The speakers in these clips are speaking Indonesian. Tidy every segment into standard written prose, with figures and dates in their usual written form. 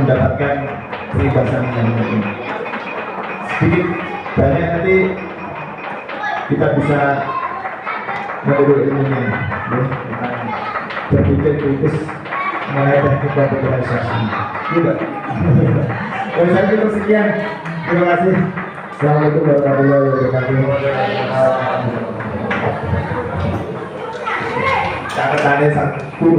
mendapatkan peribasan yang ini. Sedikit banyak nanti kita bisa menurut ilmunya, ya, berpikir kritis mengenai teknik komputerisasi. Tidak. Dari saya cukup sekian. Terima kasih. Assalamualaikum warahmatullahi wabarakatuh. Catatannya satu.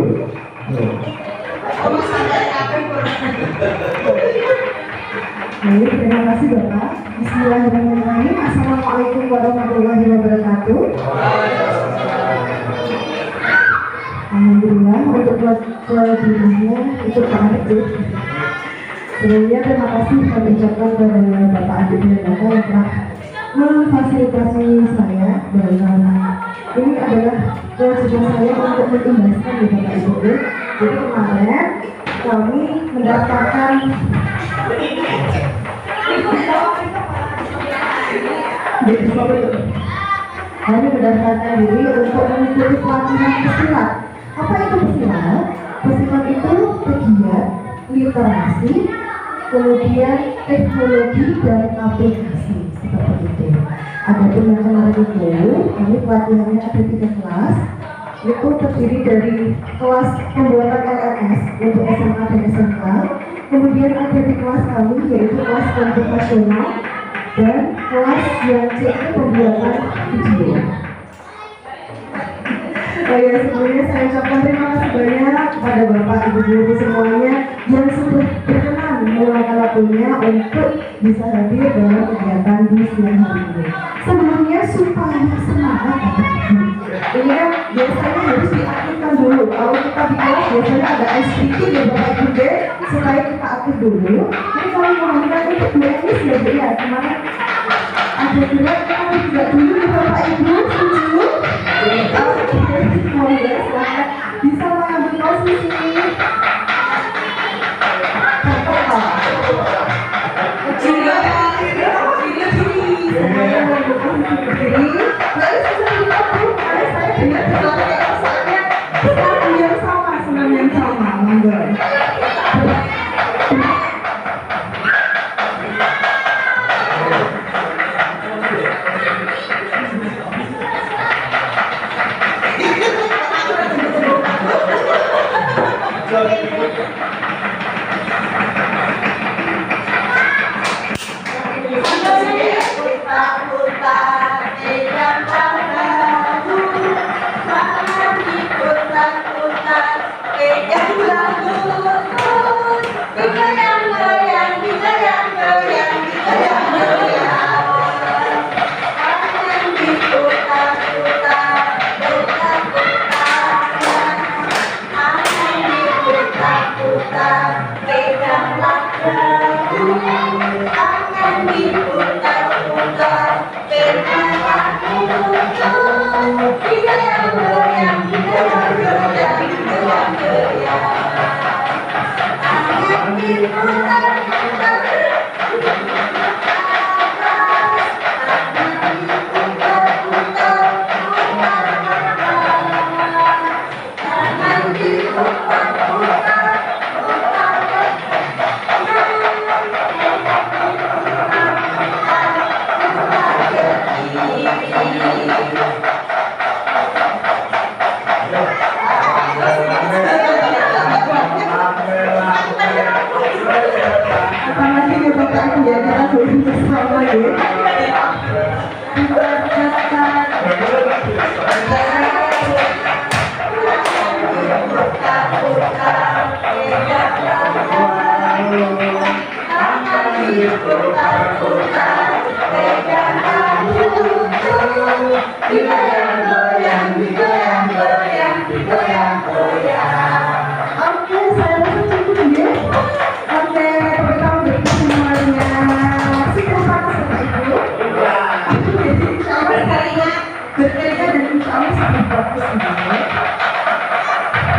Baik, terima kasih Bapak. Bismillahirrahmanirrahim. Assalamualaikum warahmatullahi wabarakatuh. Alhamdulillah untuk pelajarannya itu menarik. Sebelumnya terima kasih kami ucapkan kepada Bapak Adi dan Bapak yang telah memfasilitasi saya dalam ini adalah kewajiban saya untuk mengimbaskan di Bapak Ibu. Jadi kemarin kami mendapatkan kami mendaftarkan diri untuk mengikuti pelatihan pesilat. Apa itu pesilat? Pesilat itu pegiat literasi, kemudian teknologi dan aplikasi seperti itu. Adapun yang kemarin itu, kami pelatihannya ada 3 kelas. Itu terdiri dari kelas pembuatan LMS untuk SMA dan SMK. Kemudian ada di kelas kami yaitu kelas komputasional dan kelas yang C pembuatan video. Ya, sebelumnya saya ucapkan terima kasih banyak kepada Bapak Ibu Guru semuanya yang sudah berkenan meluangkan waktunya untuk bisa hadir dalam kegiatan di siang hari ini. Sebelumnya supaya semangat ini kan biasanya harus diaktifkan dulu. Kalau kita di kelas biasanya ada SPT ya Bapak Ibu supaya kita aktif dulu. Ini kalau menggunakan untuk BNS ya Bu ya, kemarin ada juga kita harus juga dulu ya Bapak Ibu, setuju? Bisa mengambil posisi.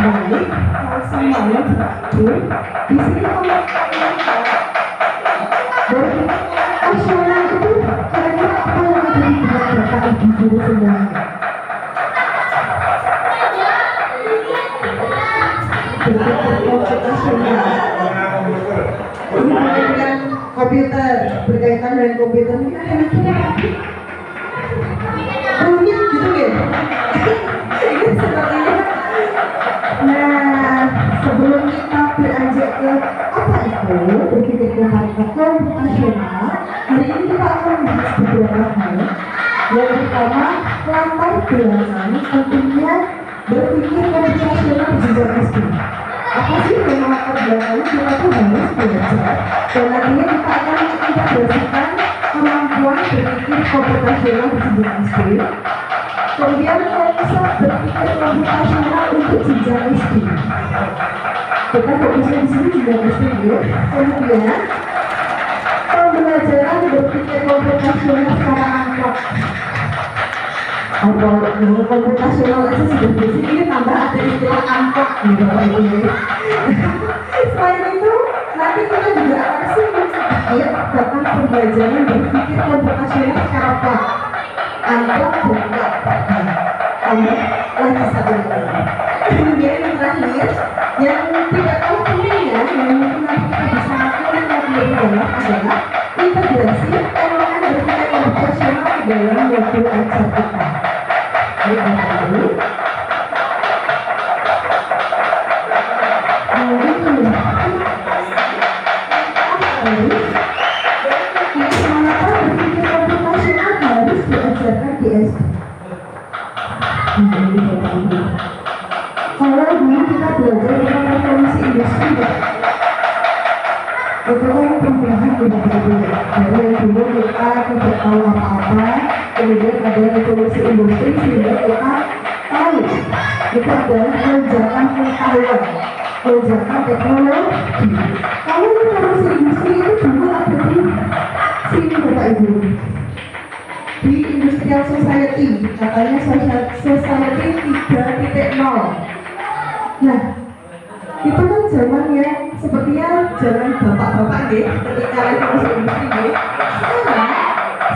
Baik, semuanya terakhir. Di sini kalau dari nasional itu kira-kira apa yang menjadi berat Bapak Ibu Guru semuanya? Berpikir nasional. komputer, berkaitan dengan komputer mungkin ada yang kira rumit gitu ya. Ini sepertinya. Nah, sebelum kita beranjak ke apa itu berpikir komputasional, hari ini kita akan membahas beberapa hal. Yang pertama, latar belakang tentunya berpikir komputasional di jenjang SD. Apa sih yang latar belakang kita tuh harus belajar, dan nantinya kita akan integrasikan kemampuan berpikir komputasional di jenjang SD. Kemudian konsep berpikir komputasional untuk jenjang SD. Kita fokusnya di sini jenjang SD ya. Kemudian pembelajaran berpikir komputasional secara angkot. Komputasional aja sudah basic, ini tambah ada istilah angkot gitu ini. Selain itu, nanti kita juga akan sedikit tentang pembelajaran berpikir komputasional secara plak. Angkot dan plak. Lagi satu lagi. Kemudian yang terakhir, yang tidak kalah pentingnya, yang mungkin nanti kita bisa lakukan lebih dalam adalah integrasi elemen berpikir komputasional di dalam modul ajar kita. Ini dulu. Mengapa berpikir komputasional harus diajarkan di SD? Kalau dulu kita belajar tentang revolusi industri, itu kan pembahasan berbeda-beda. Dari yang dulu kita tidak tahu apa-apa, kemudian ada revolusi industri sehingga kita tahu itu adalah lonjakan pengetahuan, lonjakan teknologi. Kalau revolusi industri itu dulu ada di sini Bapak Ibu, di Industrial Society, katanya Society 3.0. Nah, itu kan zaman yang sepertinya zaman bapak-bapak deh, ketika revolusi industri deh. Sekarang,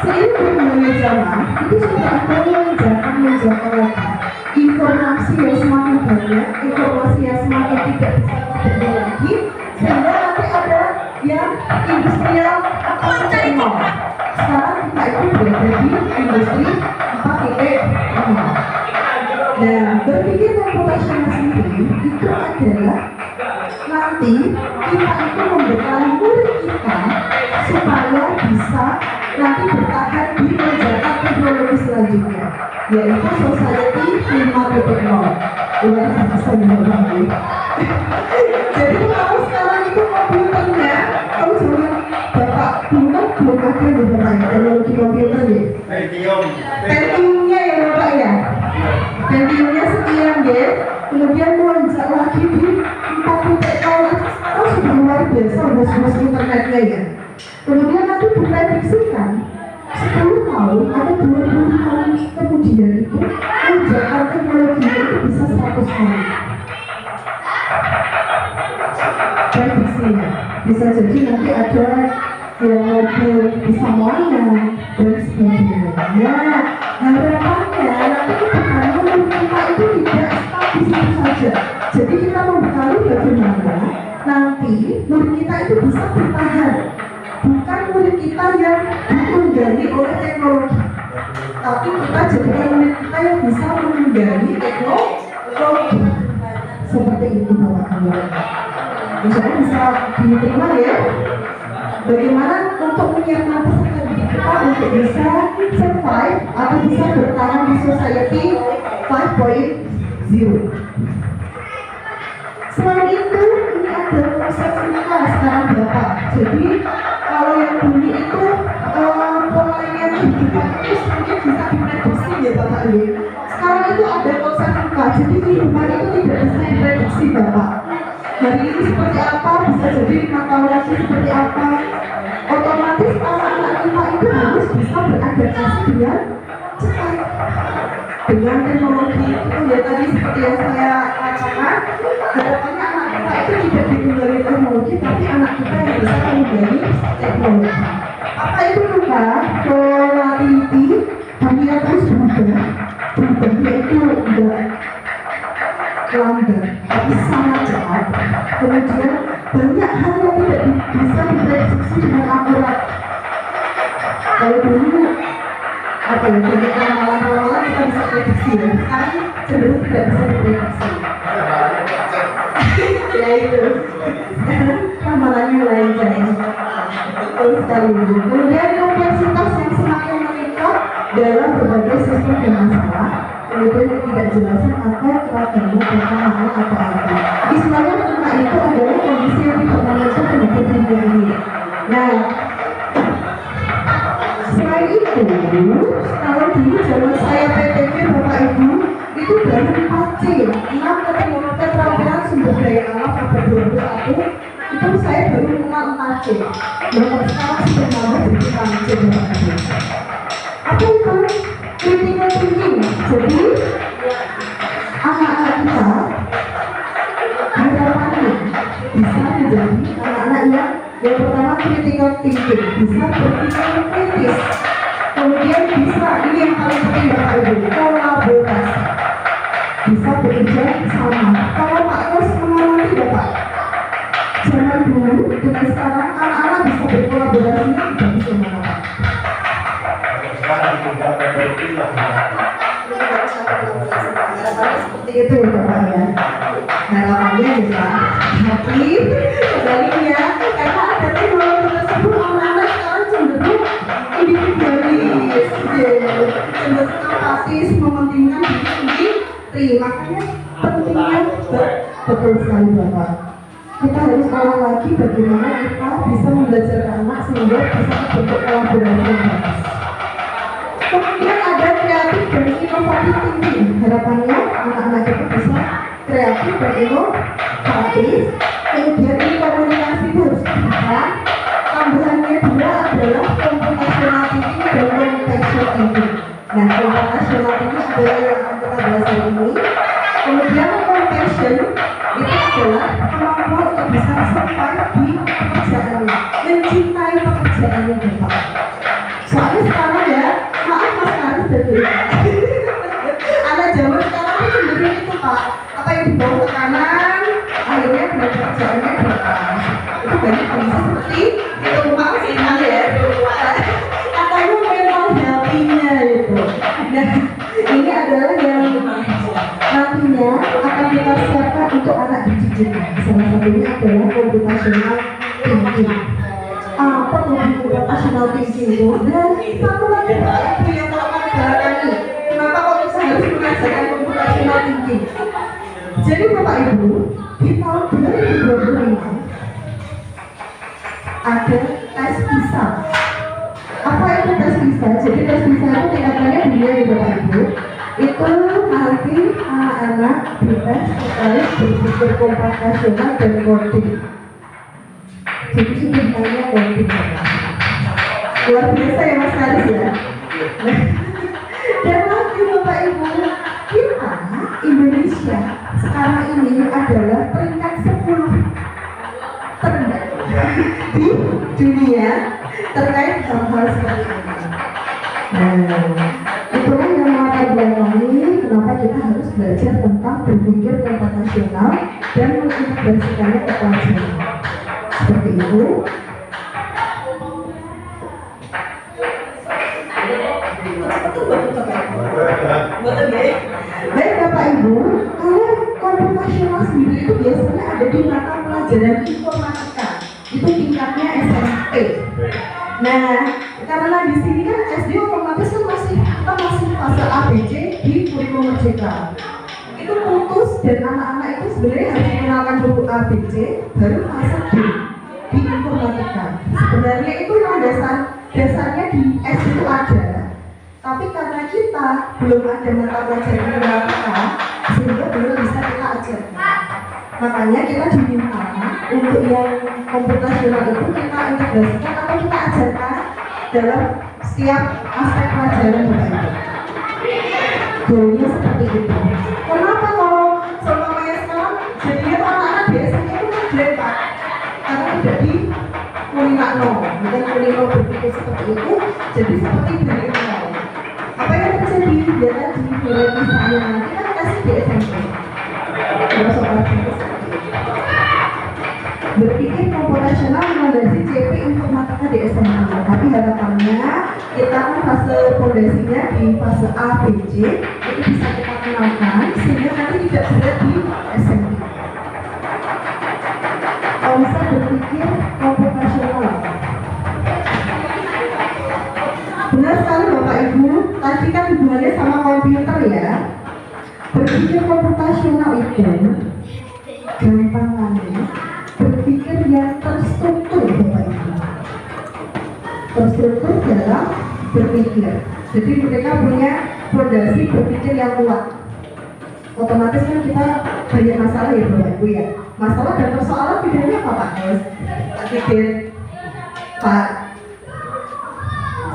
seiring berkembangnya zaman, itu sudah ada lonjakan lagi. Informasi yang semakin banyak, informasi yang semakin tidak bisa terjadi lagi, sehingga nanti ada yang industrial 4.0. Sekarang kita itu berada di industri 4.0. Nah, berpikir komputasional sendiri itu adalah nanti kita itu membekali murid kita supaya bisa nanti bertahan di lonjakan teknologi selanjutnya, yaitu Society 5.0. Udah bisa dimengerti. Jadi kalau sekarang itu komputernya, kalau zaman bapak dulu kan belum ada teknologi komputer ya. Pentiumnya ya bapak ya. Pentiumnya sekian ya. Kemudian lonjak lagi di 4.0. Sekarang sudah luar biasa bos-bos internetnya ya. Kemudian nanti diprediksikan 10 tahun atau 20 tahun kemudian itu lonjakan teknologi itu bisa 100 kali. Prediksinya bisa jadi nanti ada yang mobil bisa moyang dan sebagainya. Nah, harapannya nanti kedepannya kita itu tidak stuck di situ saja. Jadi kita membekali bagaimana nanti murid kita itu bisa bertahan. Bukan murid kita yang ditunggangi oleh teknologi, tapi kita jadikan murid kita yang bisa menunggangi teknologi. Seperti itu Bapak-Ibu. Misalnya bisa diterima ya. Bagaimana untuk menyiapkan peserta didik kita untuk bisa survive atau bisa bertahan di Society 5.0. Selain itu, ini ada konsep kita sekarang Bapak. Jadi kalau yang dulu itu polanya kehidupan itu sebenarnya bisa diprediksi ya Bapak ya. Sekarang itu ada konsep kita. Jadi kehidupan itu tidak bisa diprediksi Bapak. Hari ini seperti apa, bisa jadi 5 tahun lagi seperti apa. Otomatis anak-anak kita itu harus bisa beradaptasi dengan cepat dengan teknologi itu ya tadi seperti yang saya katakan. Harapannya anak kita itu tidak ditunggangi teknologi, tapi anak kita yang bisa menunggangi teknologi. Apa itu juga polarity dunia terus berubahnya itu enggak lambat tapi sangat cepat. Kemudian banyak hal yang tidak bisa diprediksi dengan akurat. Kalau dulu apa ya, banyak ramalan-ramalan kita bisa prediksi ya, sekarang cenderung tidak bisa diprediksi. Ya itu, sekarang ramalannya lain jangan. Betul sekali. Kemudian kompleksitas yang semakin meningkat dalam berbagai sistem dan masalah, kemudian ketidakjelasan akan keraguan tentang makna atau arti. Istilahnya makna itu adalah kondisi yang tidak menentu penyebut hidup ini. Nah, selain itu, kalau dulu zaman saya PTP Bapak Ibu itu baru 4C, 6 keterampilan sumber daya alam abad 21, itu saya baru mengenal 4C. Bapak sekarang sudah mau jadi 5C Bapak Ibu. Apa itu? Critical thinking. Jadi anak-anak kita harapannya bisa menjadi anak-anak yang pertama critical thinking, bisa berpikir kritis, kemudian bisa, ini yang paling penting Bapak Ibu, kolaborasi, bisa bekerja sama. Kalau Pak Yos mengalami tidak Pak? Zaman dulu dengan sekarang anak-anak bisa berkolaborasi dan bisa mengalami. Seperti itu ya Bapak ya. Harapannya bisa happy sebaliknya, karena ada teknologi tersebut anak-anak sekarang cenderung individualis, cenderung apatis, mementingkan diri sendiri. Makanya pentingnya betul sekali Bapak. Kita harus olah lagi bagaimana kita bisa belajar anak sehingga bisa bentuk kolaborasi yang bagus. Kemudian ada kreatif dan inovatif tinggi. Harapannya anak-anak itu bisa kreatif dan inovatif. Kemudian ini komunikasi itu harus bisa. Tambahannya juga adalah computational thinking dan contextual thinking. Nah, computational thinking adalah yang akan kita bahas hari ini. Kemudian compassion itu adalah kemampuan untuk bisa survive di pekerjaannya, mencintai pekerjaannya Bapak. Soalnya sekarang ya, maaf Mas Karis dari anak zaman sekarang itu cenderung itu Pak, apa yang dibawa ke kanan, akhirnya dengan pekerjaannya di atas. Itu banyak kondisi seperti itu, maaf sekali ya, katanya mental health-nya itu. Nah, ini adalah yang nantinya akan kita siapkan untuk anak didik. Salah satunya adalah computational thinking. Apa yang computational thinking itu? Dan satu lagi Pak Ibu yang melakukan gerakan ini, kenapa kok kita harus mengajarkan computational thinking? Jadi Bapak Ibu, di tahun 2025 ada tes PISA. Apa itu tes PISA? Jadi tes PISA itu tingkatannya dunia ya Bapak Ibu. Itu nanti anak-anak dites terkait berpikir komputasional dan coding. Jadi itu hanya coding. Luar biasa ya Mas Karis ya. Dan lagi Bapak Ibu, kita Indonesia sekarang ini adalah peringkat 10 terendah di dunia terkait hal-hal seperti ini. Nah, itulah yang melatar belakangi kenapa kita harus belajar tentang berpikir komputasional dan mengintegrasikannya ke pelajaran. Seperti itu. Baik Bapak Ibu, kalau komputasional sendiri itu biasanya ada di mata pelajaran informatika. Itu tingkatnya SMP. Nah, karena di sini kan SD otomatis kan kita masih fase ABC di kurikulum merdeka. Itu putus dan anak-anak itu sebenarnya harus mengenalkan buku ABC baru fase B di informatika. Sebenarnya itu yang dasarnya di SD itu ada, tapi karena kita belum ada mata pelajaran informatika sehingga belum bisa kita ajarkan. Makanya kita diminta untuk yang komputasional itu kita integrasikan atau kita ajarkan dalam setiap aspek pelajaran Bapak Ibu. Goalnya seperti itu. Kenapa kalau semuanya sekarang jadinya anak-anak biasanya itu ngeblend Pak? Karena tidak di kulinakno, bukan kulino berpikir seperti itu, jadi seperti dari awal. Apa yang terjadi? Dia tadi mulai misalnya nanti kan kasih di SMP. berpikir komputasional melandasi CP informatika di SMA. Tapi harapannya kita kan fase fondasinya di fase A, B, C itu bisa kita kenalkan sehingga nanti tidak berat di SMA. Kalau bisa berpikir komputasional. Benar sekali Bapak Ibu, tadi kan hubungannya sama komputer ya. Berpikir komputasional itu gampangannya berpikir yang terstruktur Bapak Ibu. Terstruktur dalam berpikir. Jadi mereka punya fondasi berpikir yang kuat. Otomatis kan kita banyak masalah ya Bapak Ibu ya. Masalah dan persoalan bedanya apa Pak Bos? Pak Tidir, Pak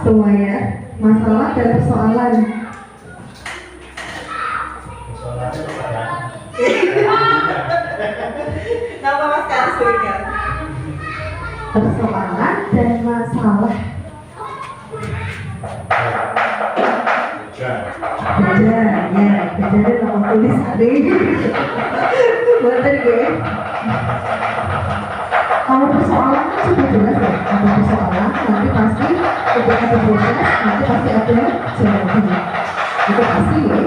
semuanya, masalah dan persoalan. Nama Mas Karswika. Persoalan dan masalah. Beda, ya, beda nama tulis hari. Betul ya. Kalau persoalan kan sudah jelas ya, ada persoalan nanti pasti ketika ada proses nanti pasti ada jawabannya. Itu pasti ya.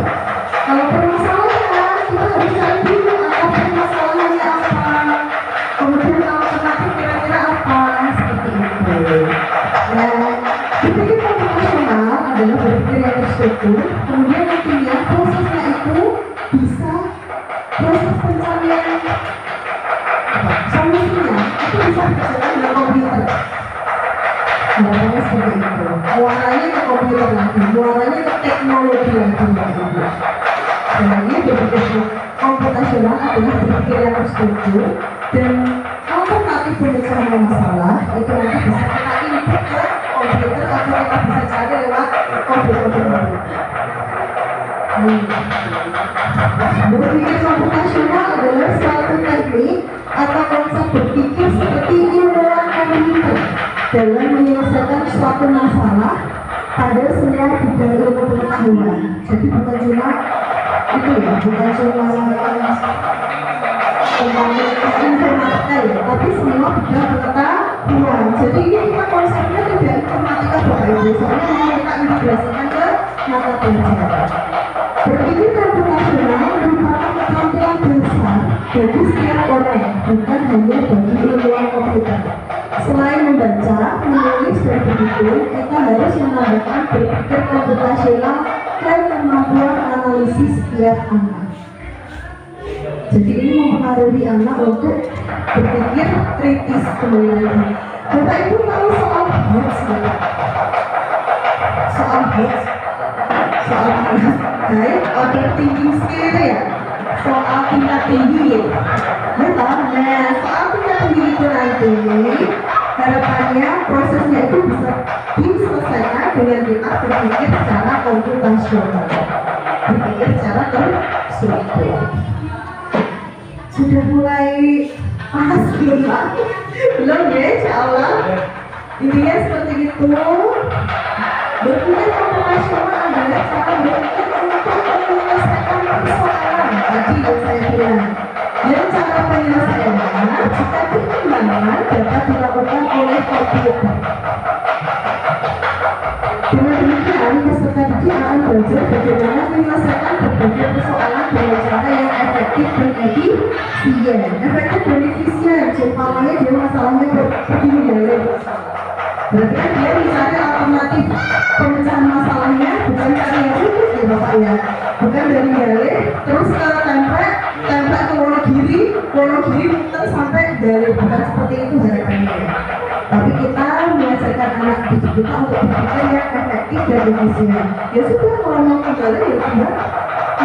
Kalau permasalahan kita harus cari dulu apa permasalahannya apa, kemudian alternatif kira-kira apa, seperti itu. Nah, berpikir komputasional adalah berpikir yang terstruktur, kemudian nantinya prosesnya itu bisa proses pencarian solusinya itu bisa berjalan dengan komputer. Muaranya seperti itu. Muaranya ke komputer lagi, muaranya ke teknologi lagi. Jadi berpikir komputasional adalah berpikir yang terstruktur dan alternatif pemecahan masalah itu nanti bisa kita input ke komputer atau kita bisa cari lewat komputer. Berpikir komputasional adalah suatu teknik atau konsep berpikir seperti ilmuwan komputer dalam menyelesaikan suatu masalah pada semua bidang ilmu pengetahuan. Jadi bukan cuma itu ya, bukan cuma tentang informatika ya, tapi semua bidang pengetahuan. Jadi ini kita konsepnya tidak informatika Bapak Ibu, soalnya mau kita integrasikan ke mata pelajaran. Berpikir komputasional merupakan kemampuan besar bagi setiap orang, bukan hanya bagi ilmuwan komputer. Selain membaca, menulis, dan berhitung, kita harus menambahkan berpikir komputasional dan kemampuan analisis setiap anak. Jadi ini mempengaruhi anak untuk berpikir kritis kembali lagi. Bapak Ibu tahu soal hoax ya? Soal hoax, soal baik, order thinking skill itu ya, soal tingkat tinggi ya. Betul, nah soal tingkat tinggi itu nanti harapannya prosesnya itu bisa diselesaikan dengan kita berpikir secara komputasional, berpikir secara terstruktur. Sudah mulai panas belum Pak? Belum ya, insya Allah. Intinya seperti itu. Berpikir komputasional adalah cara berpikir untuk menyelesaikan persoalan tadi yang saya bilang. Dan cara penyelesaiannya jika dipertimbangkan dapat dilakukan oleh komputer. Dengan demikian, peserta didik akan belajar bagaimana menyelesaikan berbagai persoalan dengan cara yang efektif dan efisien. Efektif dan efisien, umpamanya dia masalahnya begini ya. Berarti kan dia mencari alternatif pemecahan masalahnya bukan cari yang khusus ya Bapak ya. Bukan dari Gale terus ke template ke Wonogiri muter sampai Gale, bukan seperti itu harapannya. Tapi kita mengajarkan anak didik kita untuk berpikir yang efektif dan efisien. Ya sudah, kalau mau ke Gale ya sudah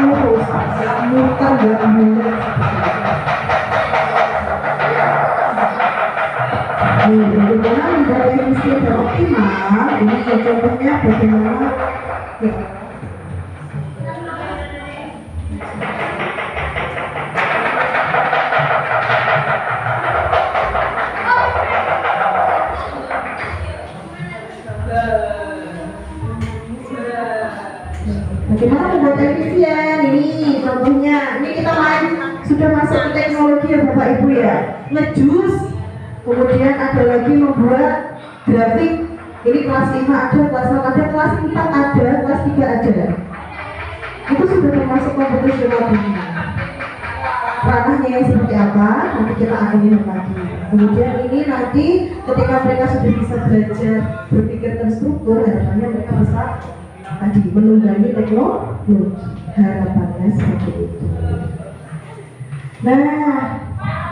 lurus, muter gak mundur. Bagaimana menjadi efisien dan optimal? Ini contohnya bagaimana ya. Bagaimana membuat efisien? Ini contohnya, ini kita sudah masuk ke teknologi ya Bapak Ibu ya. Ngejus Kemudian ada lagi membuat grafik. Ini kelas 5 ada, kelas 6 ada, kelas 4 ada, kelas 3 ada. Itu sudah termasuk kompetisional dunia. Ranahnya seperti apa? Nanti kita akan lihat lagi. Kemudian ini nanti ketika mereka sudah bisa belajar berpikir terstruktur, harapannya mereka bisa tadi menunggangi teknologi. Harapannya seperti itu. Nah,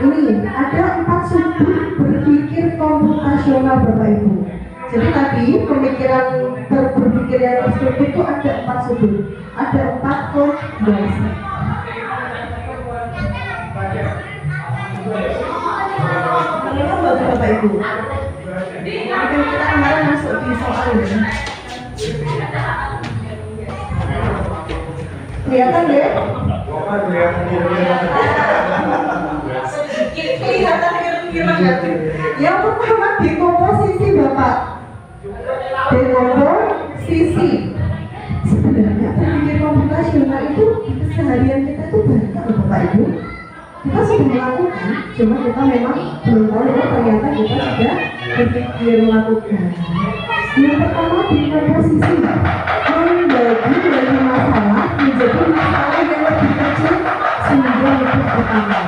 ini ada 4 sudut berpikir komputasional Bapak Ibu. Jadi tadi pemikiran berpikir yang terstruktur itu ada 4 sudut, ada 4 kondisi. Bapak Ibu, mungkin kita kemarin masuk di soal ini. Kelihatan ya? Kelihatan kira-kira. Yang pertama dekomposisi Bapak. Dekomposisi. Sebenarnya berpikir komputasional itu keseharian kita itu banyak Bapak Ibu. Kita sudah melakukan, cuma kita memang belum tahu bahwa ternyata kita sudah berpikir melakukan. Yang pertama dekomposisi, membagi dari masalah menjadi masalah yang lebih kecil sehingga lebih bertambah.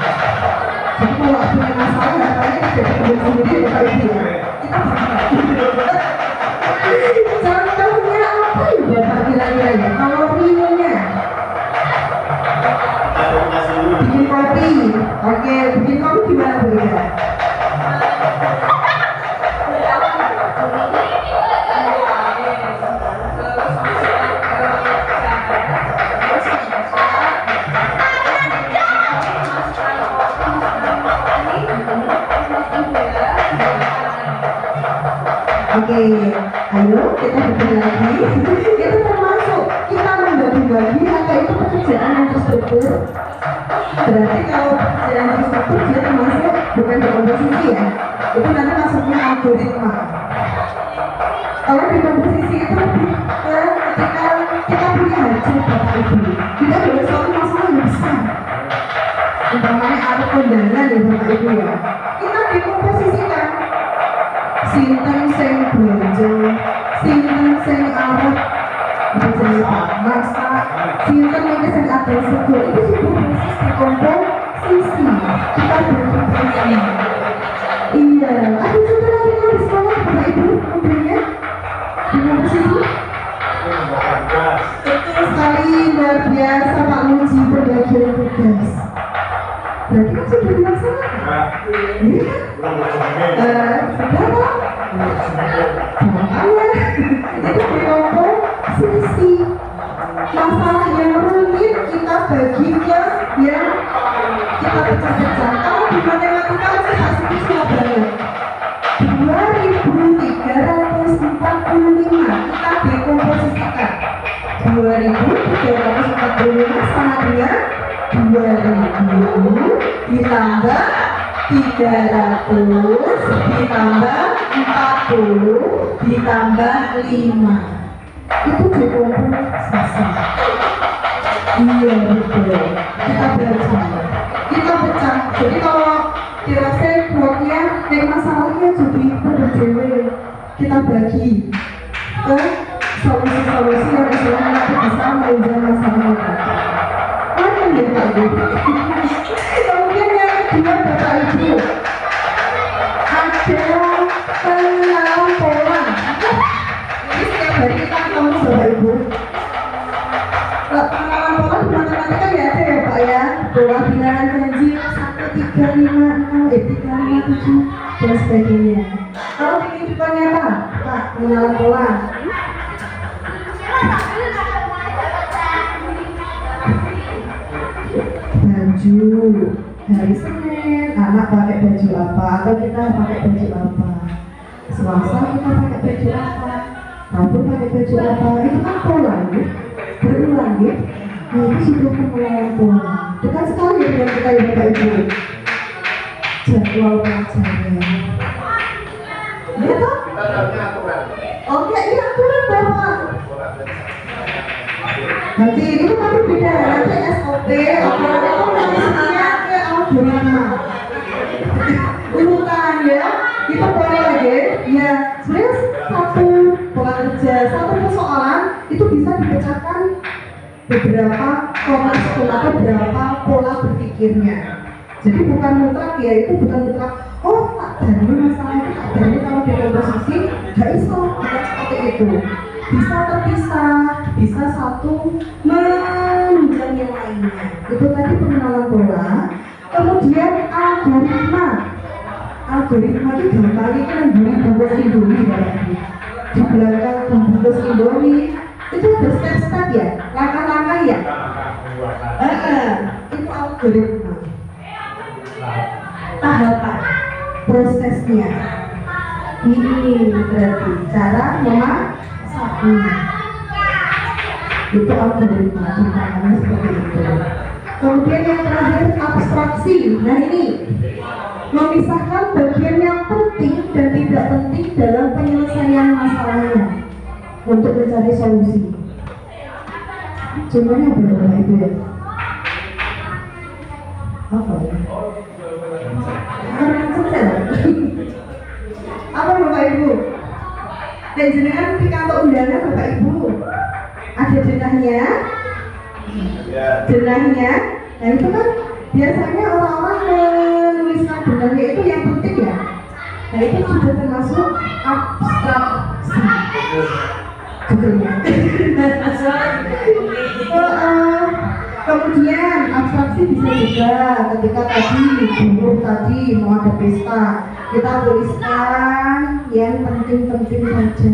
Jadi kalau punya masalah katanya jadi sendiri Bapak Ibu ya. Contohnya apa ya Bapak kira-kira ya? Kalau realnya bikin kopi, oke, bikin kopi gimana Bu ya? Oke, ayo kita bikin lagi. Itu termasuk kita membagi-bagi atau itu pekerjaan yang terstruktur. Berarti kalau pekerjaan yang terstruktur dia termasuk bukan dekomposisi ya. Itu nanti masuknya algoritma. Kalau dekomposisi itu ketika kita punya hajat Bapak Ibu, kita ada suatu masalah yang besar. Umpamanya ada kondangan ya Bapak Ibu ya. Kita dekomposisikan. Sinten sing belanja, sinten sing arep berjalan masak, sinten sing ada sego, itu sudah proses dekomposisi. Kita berdekomposisi. Iya, ada satu lagi yang di sekolah Bapak Ibu, mobilnya dekomposisi. Betul sekali, luar biasa Pak Muji pembagian tugas. Berarti kan sudah dilaksanakan. Iya kan? Sudah makanya itu dekomposisi. Masalah yang rumit kita bagi ke yang kita pecah-pecah. Kalau di matematika masih hasilnya sudah banyak. 2345 kita dekomposisikan. 2345 sama dengan 2000 ditambah 300 ditambah 40 ditambah 5 itu dekomposisi. Iya betul. Kita pecah. Jadi kalau dirasa bloknya dari masalahnya jadi berdua, kita bagi ke solusi-solusi yang istilahnya nanti bisa menunjang masalah. Mana ya Pak Ibu? Kemudian yang kedua Bapak Ibu, ada pengelompokan. Ini setiap hari kita ketemu Bapak Ibu. Pengelompokan di matematika ya ada ya Pak ya. Bawah bilangan ganjil 1356, 357 dan sebagainya. Kalau ini depannya apa? Pak, pengelompokan. Baju hari Senin anak pakai baju apa atau kita pakai baju apa, Selasa kita pakai baju apa, Rabu pakai baju apa, itu kan pola ya, berulang ya. Nah itu sudah pengelolaan pola dekat sekali dengan kita ya Bapak Ibu. Jadwal pelajaran ya toh? Oke, iya aturan Bapak. Nanti itu tapi beda, nanti SOP aturan itu nanti ke algoritma urutan ya. ya? Ya, sebenarnya satu pola kerja, satu persoalan itu bisa dipecahkan beberapa cornerstone atau beberapa pola berpikirnya. Jadi bukan mutlak ya, itu bukan mutlak. Oh, tak dari masalah itu, tak dari kalau di komposisi, gak iso, bukan seperti itu. Bisa terpisah, bisa satu menunjang yang lainnya. Itu tadi pengenalan pola. Kemudian algoritma. Algoritma itu gampang itu bungkus Indomie berarti. Di belakang bungkus Indomie itu ada step-step ya, langkah-langkah ya. Itu algoritma. Tahapan, prosesnya. Ini berarti cara memasaknya. Itu algoritma, contohnya seperti itu. Kemudian yang terakhir abstraksi. Nah ini memisahkan bagian yang penting dan tidak penting dalam penyelesaian masalahnya untuk mencari solusi. Contohnya apa itu ya? Apa ya? Apa Bapak Ibu? Dan jenengan di kantor undangan Bapak Ibu ada jenahnya, jenahnya. Nah itu kan biasanya orang-orang menuliskan jenahnya itu yang penting ya. Nah itu sudah termasuk abstraksi. Kemudian abstraksi bisa juga ketika tadi buruh tadi mau ada pesta, kita tuliskan yang penting-penting saja.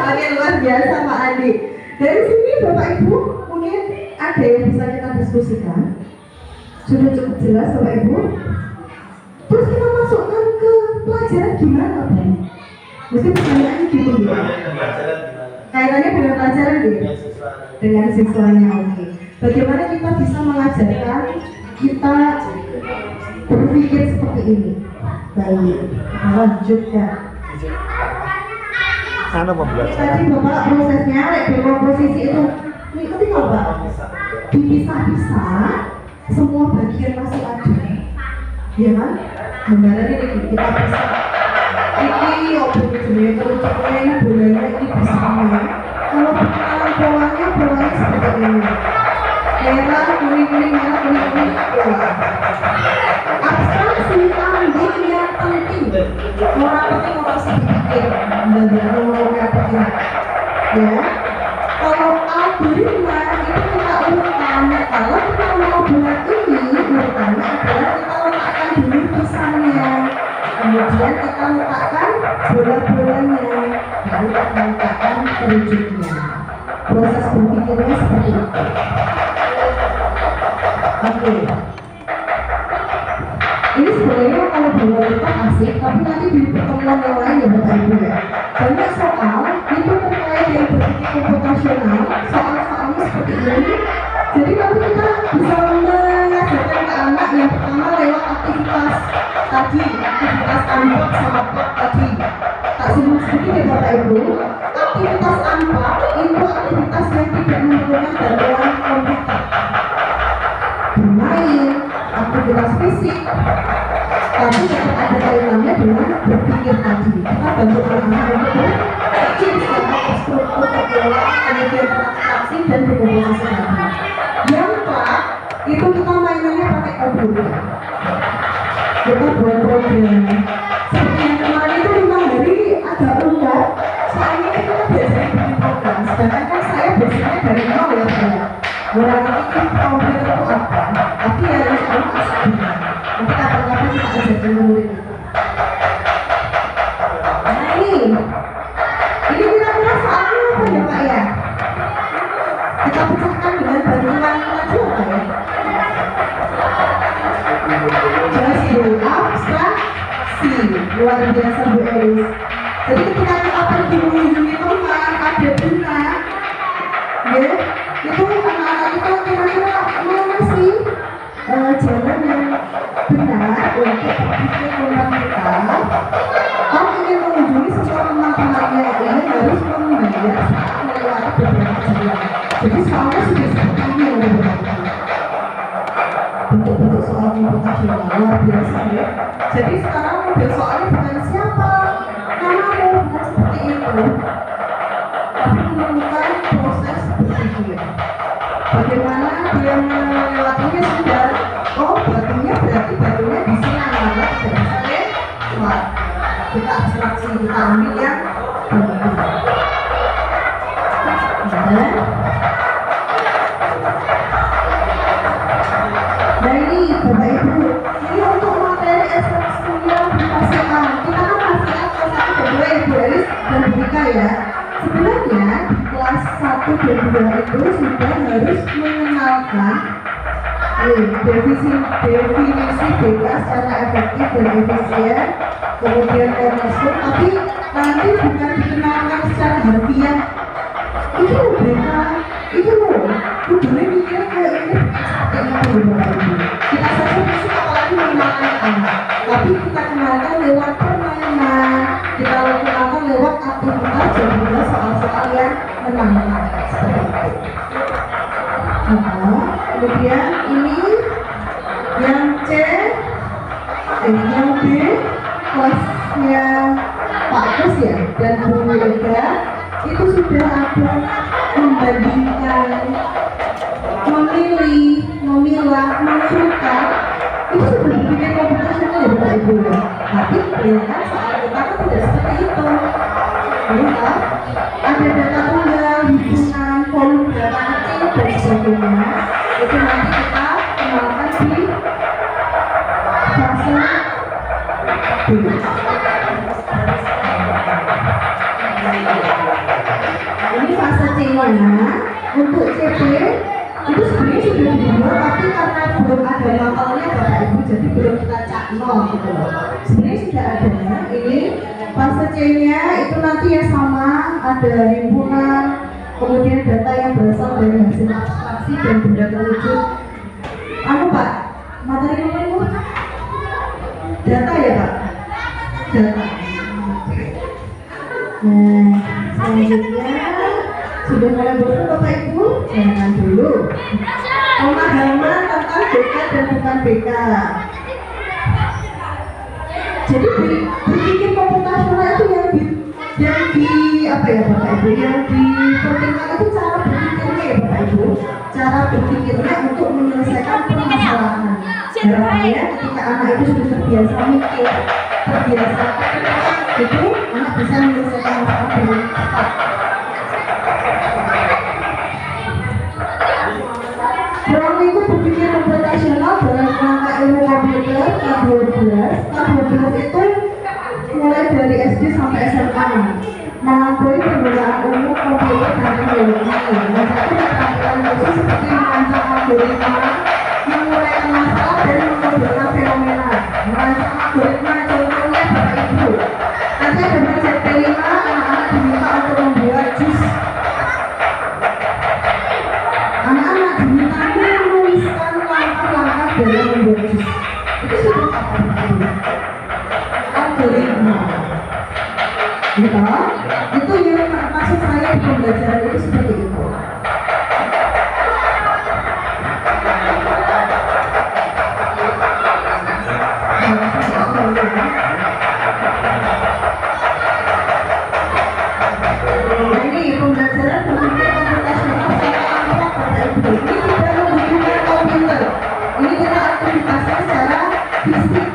Oke, luar biasa Pak Andi. Dari sini Bapak Ibu mungkin ada yang bisa kita diskusikan. Sudah cukup jelas Bapak Ibu. Terus kita masukkan ke pelajaran gimana Pak? Mesti pertanyaannya gitu ya. Kaitannya dengan pelajaran gitu. Dengan siswanya, oke. Bagaimana kita bisa mengajarkan kita berpikir seperti ini? Baik, lanjutkan. Sana pembelajaran. Tadi Bapak prosesnya, komposisi itu mengikuti Bapak dipisah-pisah, semua bagian masih ada, ya kan? Gambaran ini kita bisa ini objek jenis terucapnya bolanya ini bersama. Kalau pengenalan polanya seperti ini, merah kuning merah kuning pola. Abstraksi ambil yang penting, orang penting orang sedikit belajar orang penting ya. Kalau algoritma itu kita urutan, kalau kita mau buat ini urutannya adalah kita letakkan dulu pisangnya, kemudian kita letakkan bola-bolanya, baru kita letakkan kerucutnya. Proses berpikirnya seperti itu. Oke. Ini sebenarnya kalau bola kita asik, tapi nanti di pertemuan yang lain ya Bapak Ibu ya. Banyak soal itu terkait yang berpikir komputasional, soal-soalnya seperti ini. Jadi nanti kita bisa mengajarkan ke anak yang pertama lewat aktivitas tadi, aktivitas anpak sama pak tadi. Tak singgung sedikit ya Bapak Ibu. Aktivitas anpak itu aktivitas yang tidak memerlukan bantuan komputer. Bermain, aktivitas fisik, tapi tetap ada kaitannya dengan berpikir tadi. Kita bantu anak-anak untuk berpikir secara struktur pola, kemudian abstraksi dan berkomposisi tadi. Yang keempat, itu kita mainannya pakai komputer. Kita buat program. Seperti yang kemarin itu 5 hari agak rendah. Soalnya kita biasanya bikin program. Sedangkan kan saya biasanya dari nol ya saya. Orang itu komputer itu apa? Tapi ya harus asal. Nanti kapan-kapan kita ajarkan murid itu. Nah ini kira-kira soalnya apa ya Pak ya? Kita pecahkan dengan bantuan tadi apa ya? Jelas dulu, abstraksi. Luar biasa Bu Elis. Jadi ketika kita pergi mengunjungi teman, ada benar ya, itu anak-anak kita kira-kira mana sih jalan yang benar untuk berpikir tentang kita. Kalau ingin harus membayar saat melewati beberapa jalan. Jadi soalnya sudah seperti ini yang beberapa bentuk-bentuk soal komputasional luar biasa ya. Jadi sekarang model soalnya bukan siapa namamu, bukan seperti itu, tapi menemukan proses berpikir. Bagaimana dia melewatinya sudah, oh batunya berarti batunya di sini karena tidak bisa lewat. Kita abstraksi, kita ambil yang bentuk. Nah ini Bapak Ibu, ini untuk materi ekstraksial dihasilkan. Kita kan hasilkan kelas 1 dan 2 Ibu Elis dan Bu Rika ya. Sebenarnya di kelas 1 dan 2 itu sudah harus mengenalkan definisi BK secara efektif dan efisien, kemudian termasuk, tapi nanti bukan dikenalkan secara harfiah. Itu BK, itu loh, kudunya mikir kayak ini seperti itu Bapak Ibu. Kita saja masuk apalagi mengenalkan anak, tapi kita kenalkan lewat permainan, kita kenalkan lewat aktivitas dan juga soal-soal yang menantang seperti itu. Kemudian ini yang C, yang B, kelasnya Pak Kus ya dan Bu Ega itu sudah ada membandingkan, memilih, memilah, menentukan, itu sudah berpikir komputasional ya Bapak Ibu ya. Tapi bayangkan soal kita kan tidak seperti itu. Ya, ada data tunggal, hitungan, volume data kecil dan sebagainya. Itu nanti kita kenalkan di fase B. Ini fase C-nya. Untuk CB itu sebenarnya sudah dibuat, tapi karena belum ada mapelnya Bapak Ibu, jadi belum kita cakno gitu loh. Sebenarnya sudah ada. Ini fase C-nya itu nanti ya sama, ada himpunan, kemudian data yang berasal dari hasil abstraksi dan benda terwujud. Pak, materi apa itu? Data ya Pak? Data. Nah, selanjutnya sudah mulai bosan Bapak Ibu? Jangan dulu. Pemahaman tentang BK dan bukan BK. Jadi berpikir komputasional itu yang di apa ya Bapak Ibu? Yang dipentingkan itu cara berpikirnya ya Bapak Ibu. Cara berpikirnya untuk menyelesaikan permasalahan. Harapannya ketika anak itu sudah terbiasa mikir, terbiasa itu anak bisa menyelesaikan masalah dengan cepat. Ruang lingkup berpikir komputasional dalam rangka ilmu komputer K12. K12 itu mulai dari SD sampai SMA, melampaui penggunaan umum komputer dan teknologi, mencakup keterampilan khusus seperti merancang algoritma, menguraikan masalah dan mengobrolkan fenomena. Merancang algoritma contohnya Bapak Ibu. Nanti ada belajar P5, anak-anak diminta untuk membuat jus. Anak-anak diminta menuliskan langkah-langkah dalam membuat jus. Itu sudah apa Bapak Ibu? Algoritma. Gitu? Itu yang maksud saya di pembelajaran itu seperti itu. Ini pembelajaran berpikir komputasional secara apa Bapak Ibu? Ini tidak membutuhkan komputer. Ini kita aktivitasnya secara fisik.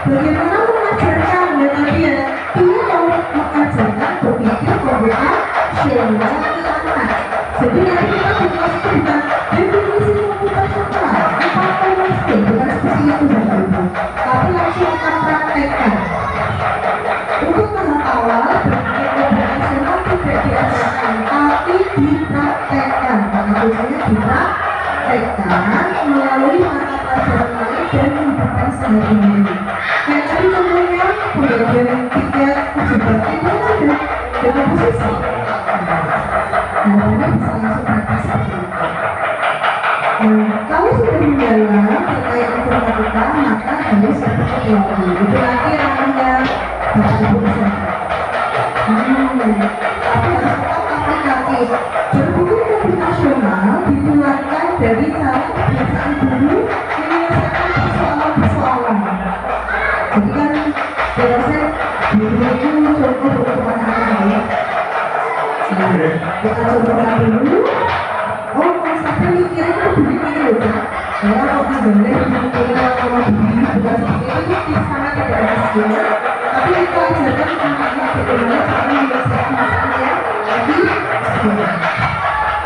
Bagaimana mengajarkan ya tadi ya? Ini mau mengajarkan berpikir komputasional ke anak. Jadi nanti kita di kelas itu bukan definisi komputasional, apa mesti bukan seperti itu Bapak Ibu. Tapi langsung kita praktekkan. Untuk tahap awal berpikir komputasional tidak diajarkan, tapi dipraktekkan. Karena tujuannya dipraktekkan melalui mata pelajaran lain dan kehidupan sehari-hari. Kayak tadi contohnya pembelajaran tiket ujian itu ada dengan posisi. Nah, ini bisa langsung praktek seperti itu. Kalau sudah mendalam terkait informatika, maka harus seperti teori. Itu nanti ranahnya Bapak Ibu bisa. Tapi harus tetap aplikatif. Berpikir lebih nasional dimulaikan dari cara kebiasaan guru menyelesaikan persoalan-persoalan. Jadi kan biasanya guru itu contoh untuk anak-anak ya. Kita contohkan dulu. Oh, konsepnya mikirnya itu begini loh. Ya, kalau sebenarnya mikirnya kalau begini bukan seperti itu sangat tidak efisien. Tapi kita ajarkan anak-anak bagaimana cara menyelesaikan masalah yang lebih efisien.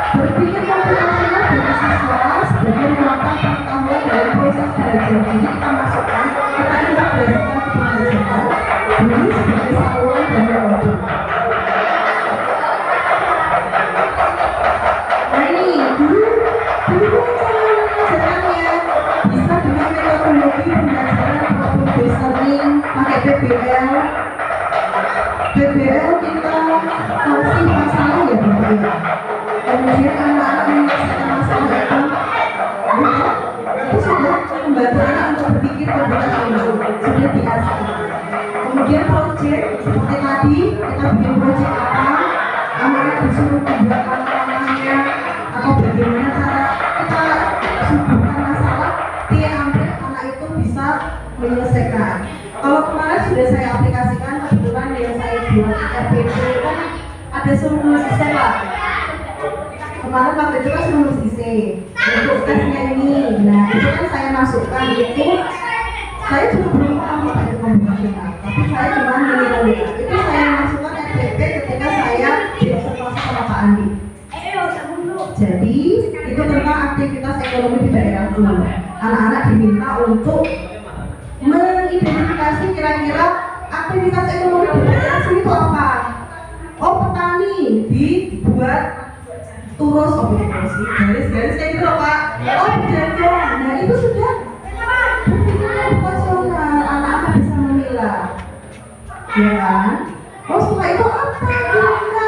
Berpikir komputasional bagi siswa sebagai melakukan pengetahuan dalam proses belajar. Jadi kita masukkan, kita integrasikan ke pembelajaran ini sebagai saluran dan metode. Nah ini guru cara mengajarkannya bisa dengan metodologi pembelajaran problem listening, pakai PBL. PBL kita kasih masalah ya Bapak ya. Kemudian anak-anak menyelesaikan masalah itu sudah pembelajaran untuk berpikir komputasional sudah diasah. Kemudian proyek seperti tadi kita bikin proyek apa, anak-anak disuruh membuat langkah-langkahnya atau bagaimana cara kita suburkan masalah sampai anak itu bisa menyelesaikan. Kalau kemarin sudah saya aplikasikan, kebetulan yang saya buat RPP kan ada suruh nulis essay lah. Kemarin waktu itu kan suruh nulis essay untuk tesnya ini. Nah itu kan saya masukkan itu, saya juga belum paham pakai komputasional, tapi saya cuma menilai itu saya masukkan RPP ketika saya diobservasi sama Pak Andi. Jadi itu tentang aktivitas ekonomi di daerahku. Anak-anak diminta untuk mengidentifikasi kira-kira aktivitas ekonomi di daerah itu apa. Oh petani dibuat turus, oh sih garis-garis kayak gitu Pak. Oh berdagang, nah itu sudah berpikir komputasional, anak-anak bisa memilah, ya kan? Oh setelah itu apa kira-kira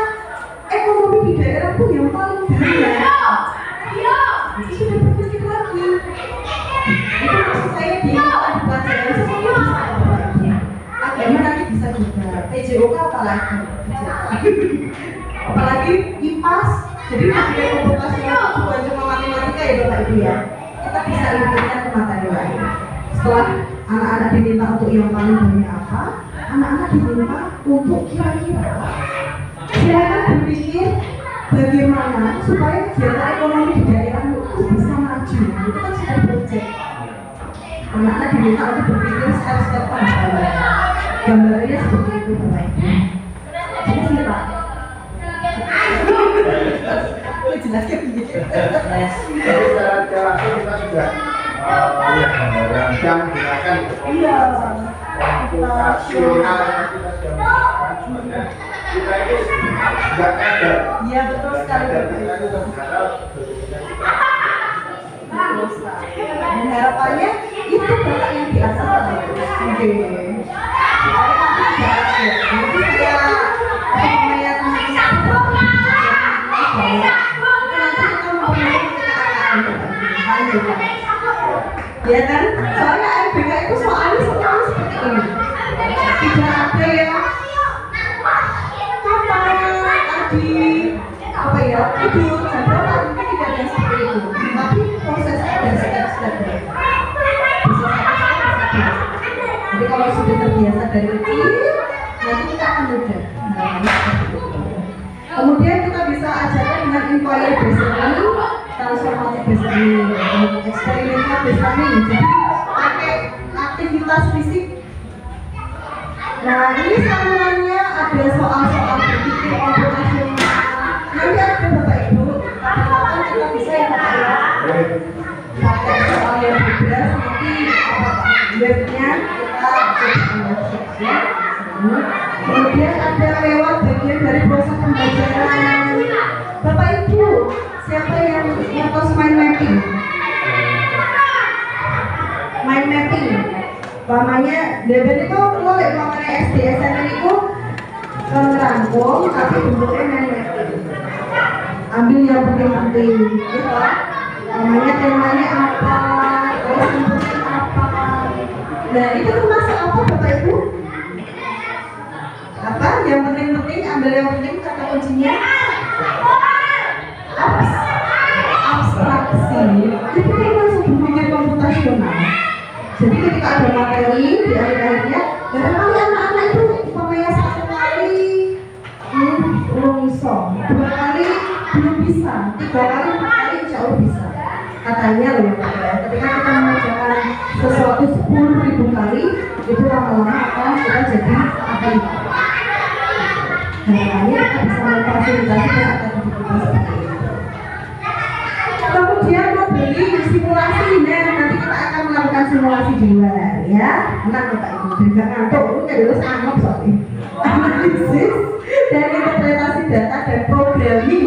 ekonomi di daerahku yang paling banyak? Itu sudah berpikir lagi. Itu maksud saya di pelajaran semuanya bisa apa? Agama nanti bisa juga. PJOK apalagi? Apalagi IPAS. Jadi materi komputasional itu bukan cuma matematika ya Bapak Ibu ya. Kita bisa inputkan ke materi lain. Setelah anak-anak diminta untuk yang paling banyak apa, anak-anak diminta untuk kira-kira silakan berpikir bagaimana supaya kegiatan ekonomi di daerah itu bisa maju. Itu kan sudah proyek. Anak-anak diminta untuk berpikir step-step pembangunan. Gambarnya seperti itu Bapak Ibu. Jadi sini Pak. Jelaskan begitu. Jadi cara kita sudah yang gunakan Iya. nasional kita sudah menggunakan kita itu nggak ada. Iya betul sekali. Kita itu berharap Dan harapannya itu Bapak yang diasah. Oke. Ya kan, soalnya MBK itu soalnya selalu seperti ini. Tidak ada yang kapan tadi apa ya tidur jam berapa, mungkin tidak ada seperti itu. Tapi prosesnya ada step-stepnya. Jadi kalau sudah terbiasa dari kecil, nanti kita akan mudah. Kemudian kita bisa ajarkan dengan inquiry based learning, transformative based learning, eksperimental based learning. Jadi pakai aktivitas fisik. Nah ini salurannya ada soal-soal berpikir komputasional. Nanti ada Bapak Ibu, kapan kita bisa ya Bapak ya? Pakai soal yang bebas, nanti webnya kita lihat. Kemudian ada lewat bagian dari proses pembelajaran. Bapak Ibu, siapa yang ngertos mind mapping? Mind mapping, umpamanya Deben itu lo lek umpamanya SD SMP itu ngerangkum tapi bentuknya mind mapping. Ambil yang penting-penting, gitu. Namanya temanya apa, terus bentuknya apa. Nah itu termasuk apa Bapak Ibu? Apa yang penting-penting, ambil yang penting kata kuncinya. Abstraksi. Itu kan masuk berpikir komputasional. Jadi ketika ada materi di akhir-akhirnya, barangkali anak-anak itu umpamanya satu kali belum bisa, dua kali belum bisa, tiga kali, empat kali insya Allah bisa. Katanya loh ya Pak ya, ketika kita mengerjakan sesuatu 10.000 kali, itu lama-lama akan kita jadi ahli. Harapannya kita bisa memfasilitasi aktivitas seperti itu. Kemudian mau beli simulasi, nanti kita akan melakukan simulasi di luar ya. Enak Bapak Ibu, dan gak ngantuk, itu kan harus anggap soalnya. Analisis dan interpretasi data dan programming.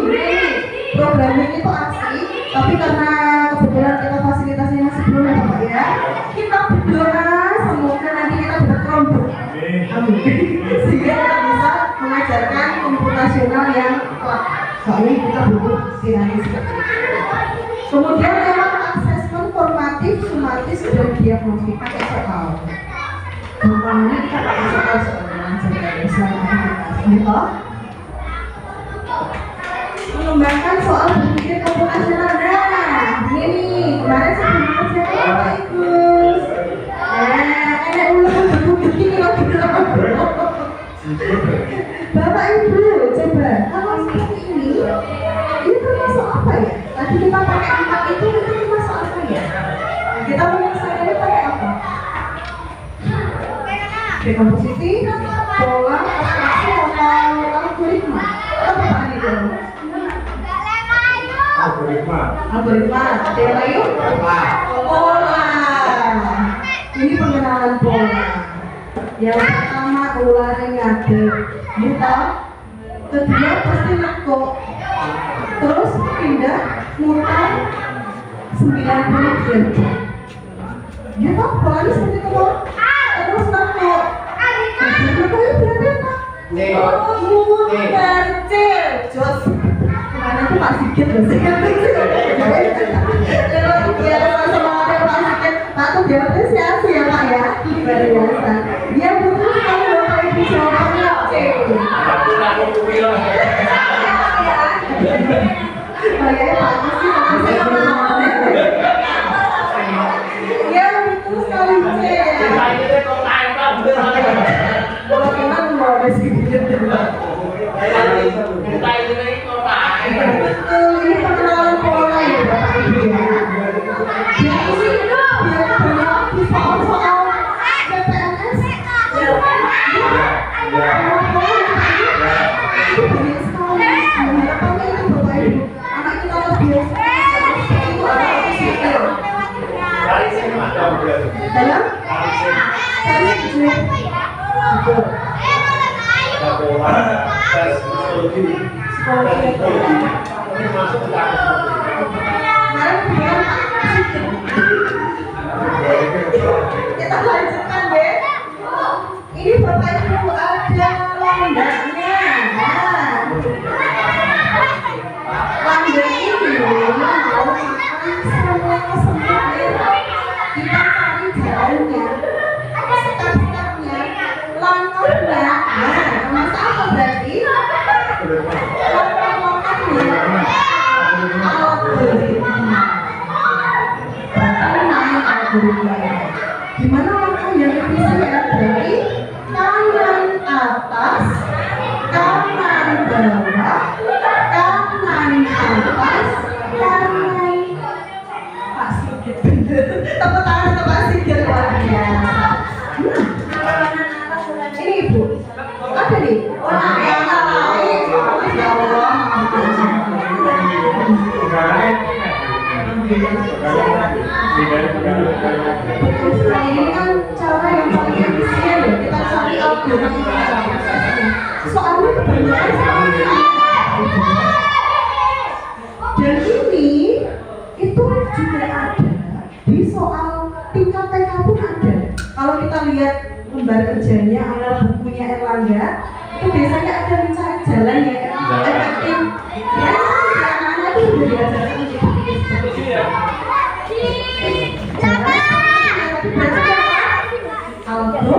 Programming itu aksi, tapi karena kebetulan kita fasilitasnya masih belum ya Bapak ya, kita berdoa semoga nanti kita berkelompok. Amin. Sehingga kita bisa mengajarkan komputasional yang kuat. Soalnya kita butuh sinergi seperti itu. Kemudian lewat asesmen formatif, sumatis, dan diagnostik pakai soal. Gampangnya kita pakai soal mengajarkan selama aktivitas. Mengembangkan soal berpikir komputasional. Nah, ini kemarin saya mengajarkan Bapak Ibu. Enak ulang begini loh. Bapak Ibu, coba kalau seperti ini termasuk apa ya? Tadi kita pakai 4 itu termasuk apa ya? Kita menyelesaikannya pakai apa? Dekomposisi, pola, abstraksi, atau algoritma? Apa Pak itu? Algoritma. Ada yang lain? Pola. Ini pengenalan pola. Yang pertama ularnya ngadeg, muter. Kedua pasti nekuk. Terus pindah, muter 90 derajat. Ya toh, polanya seperti itu toh. Terus nekuk. Nekuknya berarti apa? Muter, jos. Kemana tuh Pak Sigit loh sih? Kalau biasa semangatnya Pak Sigit, Pak tuh dia apresiasi ya Pak ya. Luar biasa. Dia butuh kalau Bapak Ibu jawabannya C. Kayaknya bagus sih, ya betul sekali C. Kalau memang mau sedikit betul, ini pengenalan pola ya Bapak Ibu ya. Jadi biar banyak di soal-soal CPNS itu banyak sekali. Harapannya itu Bapak Ibu, anak kita terbiasa itu ada sipil dalam cari kecil betul kita lanjutkan deh. Ini Bapak Ibu ada lambangnya. Lambang ini merupakan semua kita cari jalannya, step-stepnya, langkahnya. Masa apa berarti? Langkah-langkahnya algoritma. Berarti namanya algoritma. Gimana langkah yang efisien? Berarti kanan atas, kanan bawah, kanan atas, kanan Pak Sigit. Tepuk tangan untuk Pak Sigit luar biasa. Ini Ibu, ada nih. Yang lain, ya Allah. Betul sekali, ini kan cara yang paling efisien ya. Kita cari algoritma prosesnya. Soalnya kebanyakan dan ini itu juga ada di soal tingkat TK pun ada. Kalau kita lihat lembar kerjanya atau bukunya Erlangga, itu biasanya ada mencari jalan yang efektif. Ya, anak-anak itu sudah diajarkan untuk berpikir seperti itu. Algo,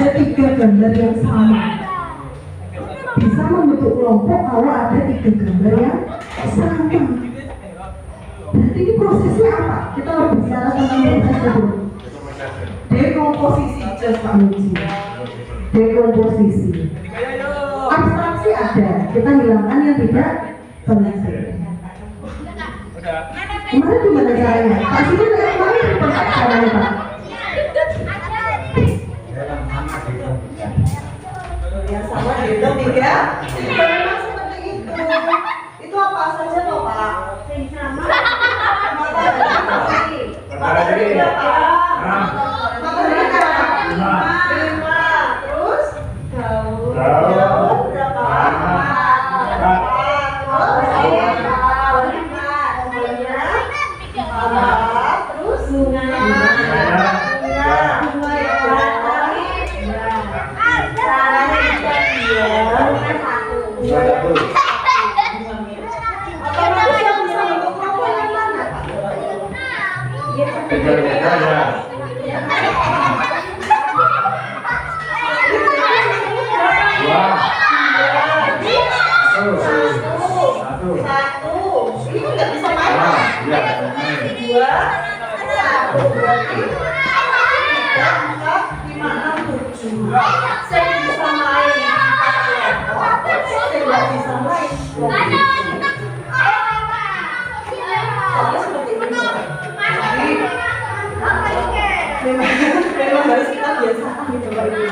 ada 3 gambar yang sama. Bisa membentuk kelompok kalau ada 3 gambar yang sama. Berarti ini prosesnya apa? Kita bicara tentang prosesnya dulu. Dekomposisi, just Pak Muji. Dekomposisi. Abstraksi ada, kita hilangkan yang tidak penting. Kemarin gimana caranya? Pak Siti kemarin gimana caranya Pak? Yang sama dihitung 3. Itu memang seperti itu. Itu apa saja toh Pak? Matahari berapa? Matahari berapa? 5. Terus daun berapa? 4. Terus bunga itu nggak bisa main. 2, 1 berarti 3, 4, 5, 6, 7. Saya bisa main 4 kelompok. Saya nggak bisa main. Memang harus kita biasakan gitu Pak Ibu.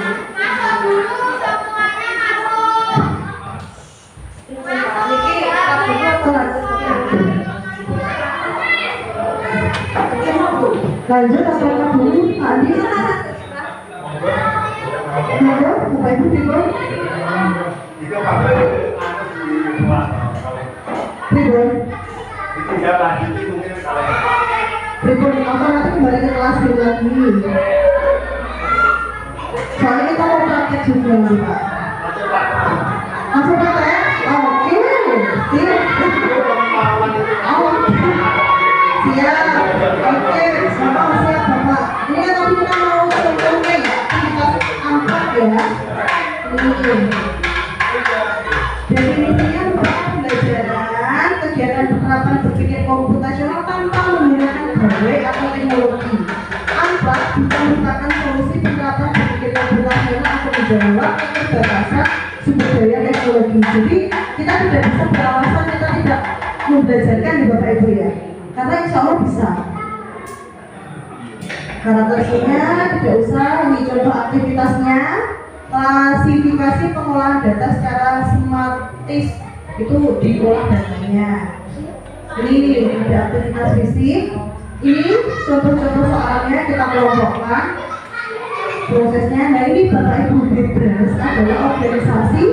Lanjut apa dulu tadi? Ada Bapak Ibu Tribun? Tribun. Tribun apa nanti kembali ke kelas dulu lagi. Soalnya kita mau praktek juga Pak. Langsung praktek? Oke. Siap. Oke, sama siap Bapak. Ini kan tadi kita mau contohnya ya, kita angkat ya. Ini definisinya merupakan pembelajaran kegiatan penerapan berpikir komputasional tanpa menggunakan gawe atau teknologi. Angkat bisa merupakan solusi penerapan berpikir komputasional atau menjawab keterbatasan sumber daya teknologi. Jadi kita tidak bisa beralasan kita tidak membelajarkan di Bapak Ibu ya. Karena insya Allah bisa. Karakteristiknya tidak usah, ini contoh aktivitasnya. Klasifikasi pengolahan data secara sistematis itu diolah datanya. Ini ada aktivitas fisik. Ini contoh-contoh soalnya kita kelompokkan prosesnya. Nah ini Bapak Ibu BIBRAS adalah organisasi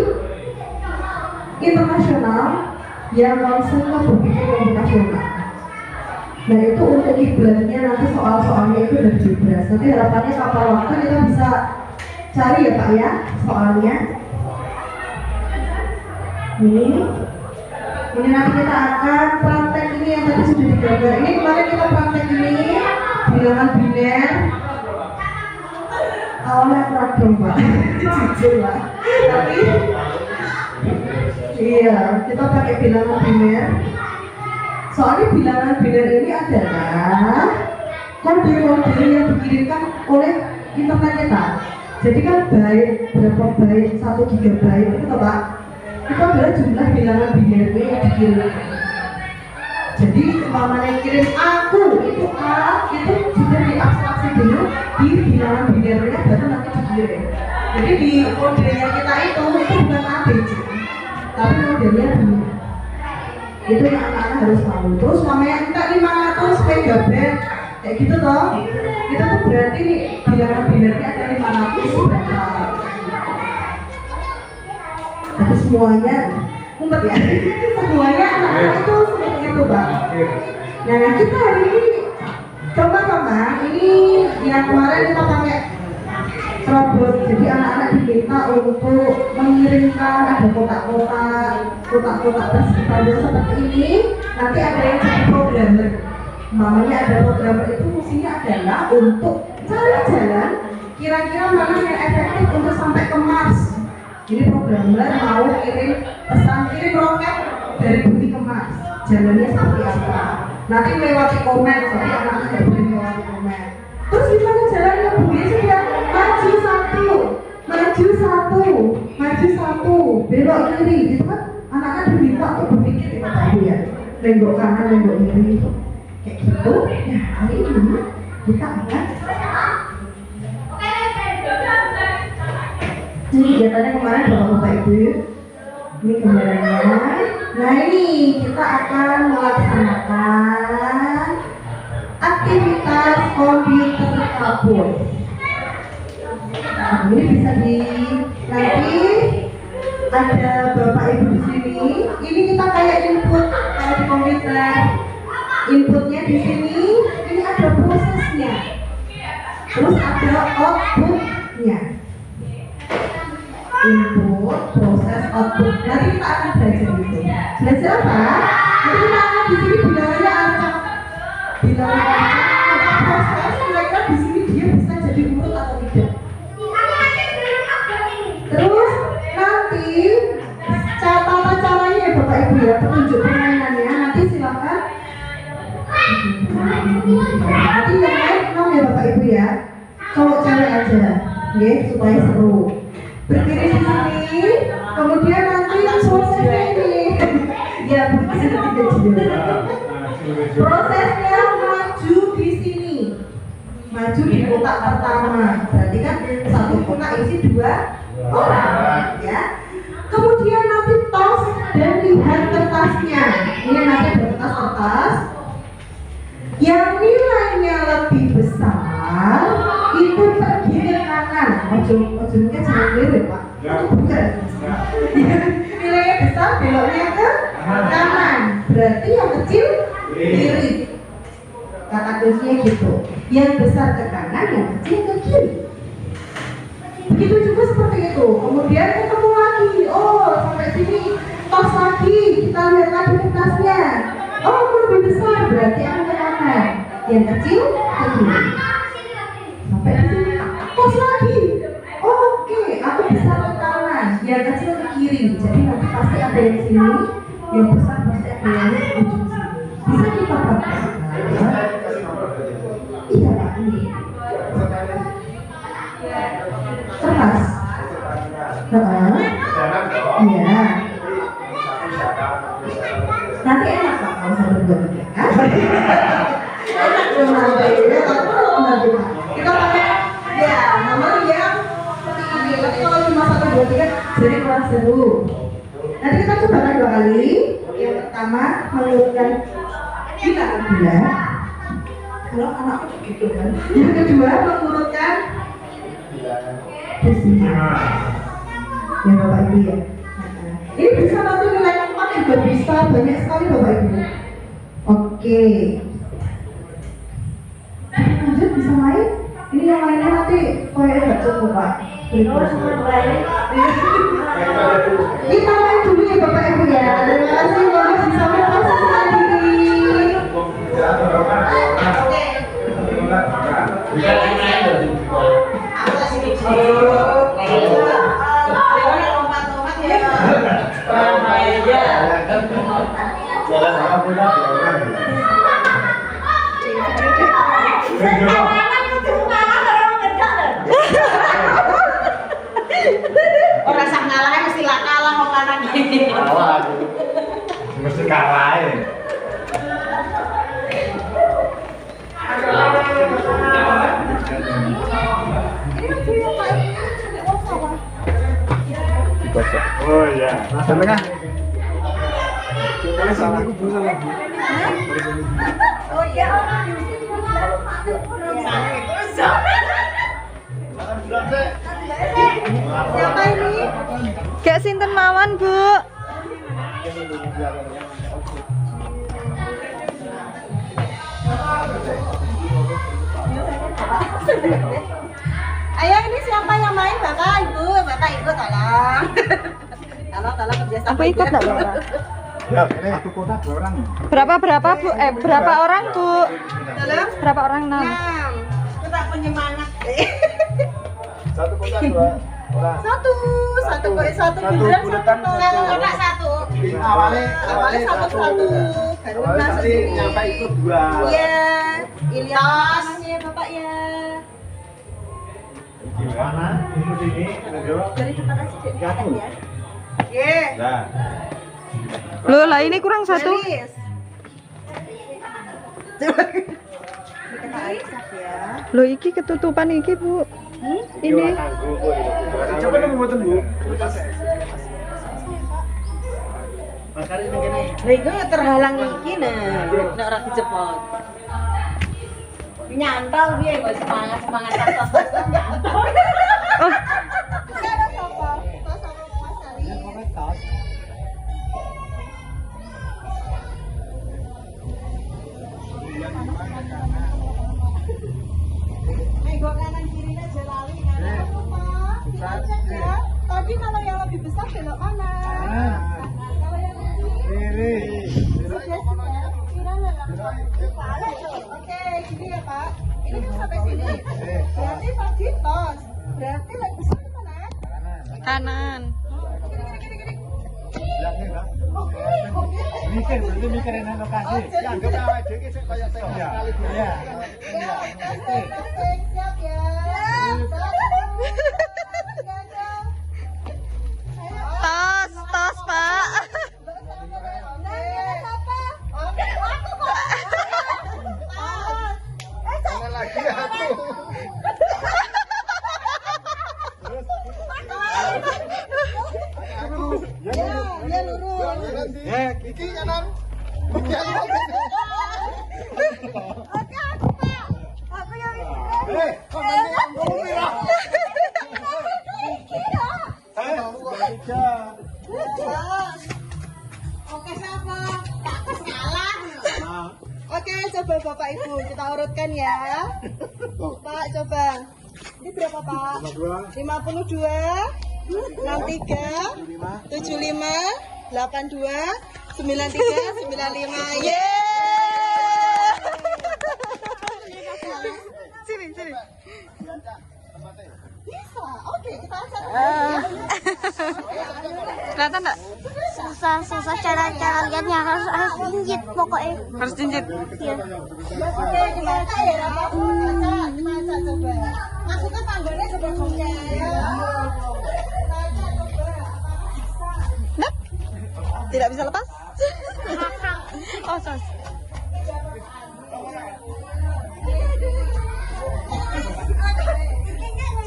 internasional yang concern ke berpikir komputasional. Nah itu untuk ibratnya nanti soal-soalnya itu dari BIBRAS. Nanti harapannya kapan waktu kita bisa cari ya Pak ya soalnya. Ini nanti kita akan praktek ini yang tadi sudah digambar. Ini kemarin kita praktek ini bilangan biner. Awalnya kurang dong Pak, jujur lah. Tapi iya kita pakai bilangan biner. Soalnya bilangan biner ini adalah kode-kode yang dikirimkan oleh internet kita. Jadi kan byte, berapa byte, 1 GB itu Pak, itu adalah jumlah bilangan binernya yang dikirim. Jadi umpamanya kirim aku itu A, itu sudah diabstraksi dulu di bilangan binernya baru nanti dikirim. Jadi di kodenya kita itu bukan ABC, tapi modelnya B. Itu yang anak-anak harus tahu. Terus namanya kita 500 MB kayak gitu toh. Itu tuh berarti nih bilangan binernya ada 500 berapa. Tapi semuanya umpet ya. Semuanya anak-anak itu seperti itu Pak. Nah kita hari ini coba Pak, ini yang kemarin kita pakai robot. Jadi anak-anak diminta untuk mengirimkan ada kotak-kotak bersifat seperti ini. Nanti ada yang jadi programmer. Namanya ada programmer itu fungsinya adalah untuk cari jalan Kira-kira mana yang efektif untuk sampai ke Mars? Ini programmer mau kirim pesan kirim roket dari bumi ke Mars. Jalannya seperti apa? Nanti melewati komen, tapi anaknya nggak boleh melewati komen. Terus gimana jalannya bumi sudah maju satu, belok kiri, gitu kan? Anak-anak diminta untuk berpikir ya Bapak Ibu ya, lenggok kanan, lenggok kiri, kayak gitu. Ya hari ini kita akan ini kegiatannya kemarin Bapak Ibu. Ini gambarannya. Nah ini kita akan melaksanakan aktivitas komputer kabut. Nah, ini bisa nanti ada Bapak Ibu di sini. Ini kita kayak input kalau di komputer. Inputnya di sini. Ini ada prosesnya. Terus ada outputnya. Input, proses, output. Nanti kita akan belajar itu. Belajar apa? Nanti kita akan di sini bilangnya acak. Ada proses. Kira-kira di sini dia bisa jadi urut atau tidak. Terus nanti tata caranya ya Bapak Ibu ya, petunjuk permainannya nanti silakan. Nanti yang lain ya Bapak Ibu ya, cowok cewek aja, ya supaya seru. Berdiri di sini, kemudian nanti prosesnya ini, ya begitu tidak jelas. Prosesnya maju di sini, maju di kotak pertama, berarti kan satu kotak isi 2 orang, ya. Kemudian nanti tos dan lihat kertasnya. Ini nanti ada kertas-kertas yang nilainya lebih besar itu pergi ke kanan. Ujungnya jangan kiri Pak. Bukan. Nilainya besar beloknya ke kanan. Berarti yang kecil kiri. Kata kuncinya gitu. Yang besar ke kanan, yang kecil ke kiri. Begitu juga seperti itu. Kemudian ketemu lagi. Oh, sampai sini tos lagi. Kita lihat lagi kertasnya. Oh, lebih besar berarti akan ke kanan. Yang kecil ke kiri. Sampai di sini tos lagi. Oh, oke, aku besar ke kanan. Yang kecil ke kiri. Jadi nanti pasti ada yang sini. Yang besar pasti ada yang ujung sini. Bisa kita praktekkan. Iya Pak, ini. Kertas. Iya. Nanti enak Pak kalau saya buat kan? Kita pakai ya nomor yang seperti ini. Tapi kalau cuma 1, 2, 3 jadi kurang seru. Nanti kita coba 2 kali. Yang pertama mengurutkan gila. Kalau anak begitu kan. Yang kedua mengurutkan posisi. Ya Bapak Ibu ya. Ini bisa nanti nilai 4 juga bisa banyak sekali Bapak Ibu. Oke. Lanjut bisa main. Ini yang lainnya nanti koyok nggak cukup Pak. Kita main dulu ya Bapak Ibu ya. Terima kasih Bapak bisa mempersiapkan diri. Oke. Orang sak ngalah mesti lah kalah kok kanan iki. Mesti kalah ya. Oh iya. Tengah. Kita sama aku berusaha lagi. Oh iya. Siapa ini? Kayak sinten mawon, Bu? Ayo ini siapa yang main? Bapak Ibu tolong. Tolong kerjasama. Aku ikut enggak, Bapak? Ya, ini satu kota 2 orang. Berapa Bu? Berapa orang, Bu? Tolong. Berapa orang? 6. Kita penyemangat. Satu kotak dua orang. Satu bundaran buletan satu. Kotak satu. Awalnya satu. Baru Awalnya masuk tadi sini. nyampe itu dua. Iya. Ilyas. Namanya Bapak ya. Gimana? Ini sini, Dari depan aja deh. Depan ya. Ye. Nah. Loh, lah ini kurang satu. Melis. Coba. Kita Aisyah ya. Loh, iki ketutupan iki, Bu. Ini. Coba kamu buatan Bu. Makanya ini gini. Lah iku terhalang iki nah. Nek ora dicepot. Nyantol piye kok semangat tas nyantol. Oh, Ada sopor. Tas sama Mas Ali. Nego kanan kirinya jelali kanan apa? Kita saja. Tadi kalau yang lebih besar belok kanan. Kalau yang kecil sudah sudah. Kiranya balik tuh. Oke, gini ya Pak. Ini kan sampai sini. Berarti tadi tos. Berarti lebih besar ke mana? kanan. Mikir, berarti mikirin lokasi. Ya, anggap awake dhewe sing kaya sing kali dulu. Iya. Siap ya. Tos, Pak. Jangan lagi aku. Ya lurus. Ya, iki kanan. Ya, Oke, aku Pak. Aku yang ini. kok nanti kamu pira? Oke, siapa? Tak kalah. Oke, coba Bapak Ibu kita urutkan ya. Pak, coba. Ini berapa Pak? 52, 63, 75, 82, 93, 95. Yeay! Sini. Bisa. Oke, kita akan. Kelihatan enggak? Susah cara lihatnya harus jinjit pokoknya. Harus jinjit. Iya. Oke, dibaca ya, Bapak. Dibaca coba. Masukkan tangganya coba ya. Nah, tidak bisa lepas. Oh, sos.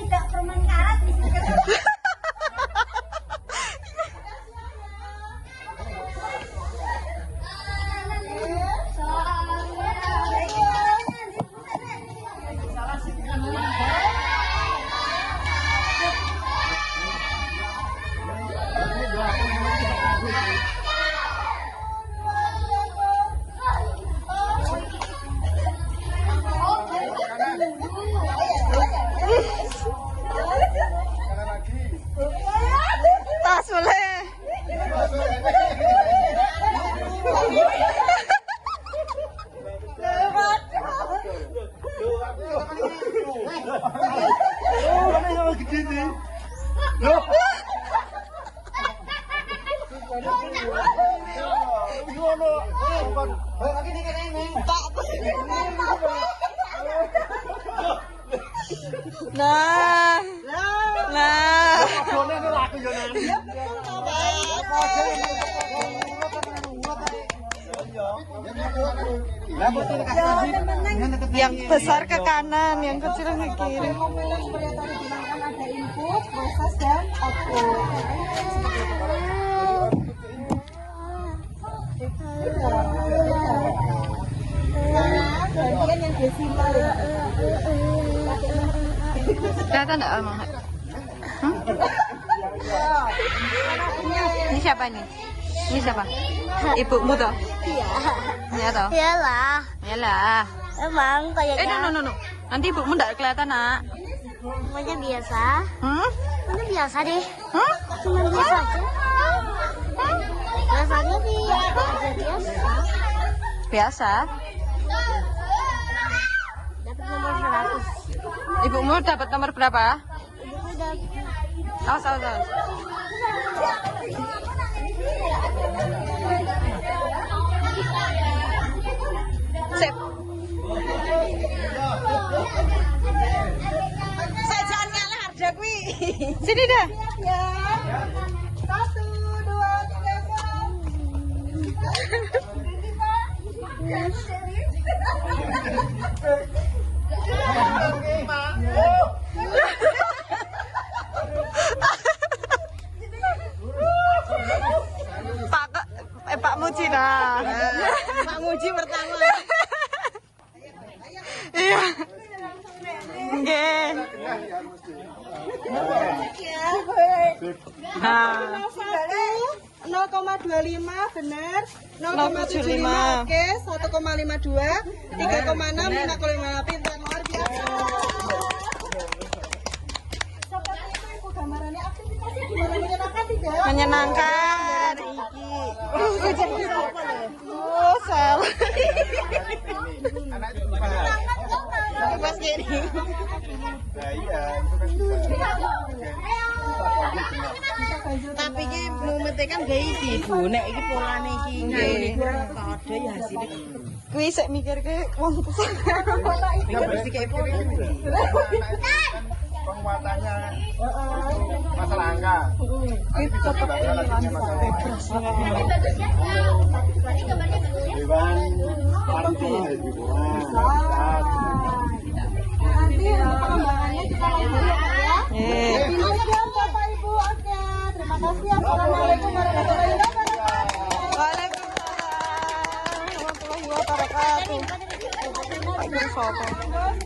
Tidak permen karet. Tas boleh. Nah. Yang besar ke kanan, yang kecil ke kiri. Ada input, proses dan output. Gantian yang desimal ya. Kelihatan enggak emang? Ini siapa ini? Ini siapa? Ibumu toh? Iya. Iya toh? Iyalah. Iyalah. Emang kayaknya. No. Nanti ibumu enggak kelihatan, Nak. Semuanya biasa. Semuanya biasa deh. Cuma biasa aja. Rasanya sih aja biasa. Biasa. Dapat nomor 100. Ibumu dapat nomor berapa? Ibuku ada. Awas, awas, awas. Sip. Saya jangan ngalah harga kuwi. Sini dah. Ya. 1, 2, 3, 4. Pak Muji dah. Pak Muji pertama. Iya. Nggih. Nah, 0,25 benar, 0,75. 0,75 oke, 1,52, 3,6, 5,5 pintar luar biasa. Seperti itu ibu gambarannya, aktivitasnya gimana, menyenangkan tidak? menyenangkan iki. Oh, salah. Pas gini. Nah, iya, itu kan Tapi iki mumete kan gawe iki, Bu. Nek iki polane iki ngene. Kode ya hasilnya. Kuwi sik mikirke wong kesana. Iki mesti kepo. penguatannya masalah angka. Itu tetap Dewan Parti nanti pengembangannya kita lanjut ya. Pinanya dong Bapak Ibu. Oke, terima kasih. Assalamualaikum warahmatullahi wabarakatuh. Waalaikumsalam warahmatullahi wabarakatuh.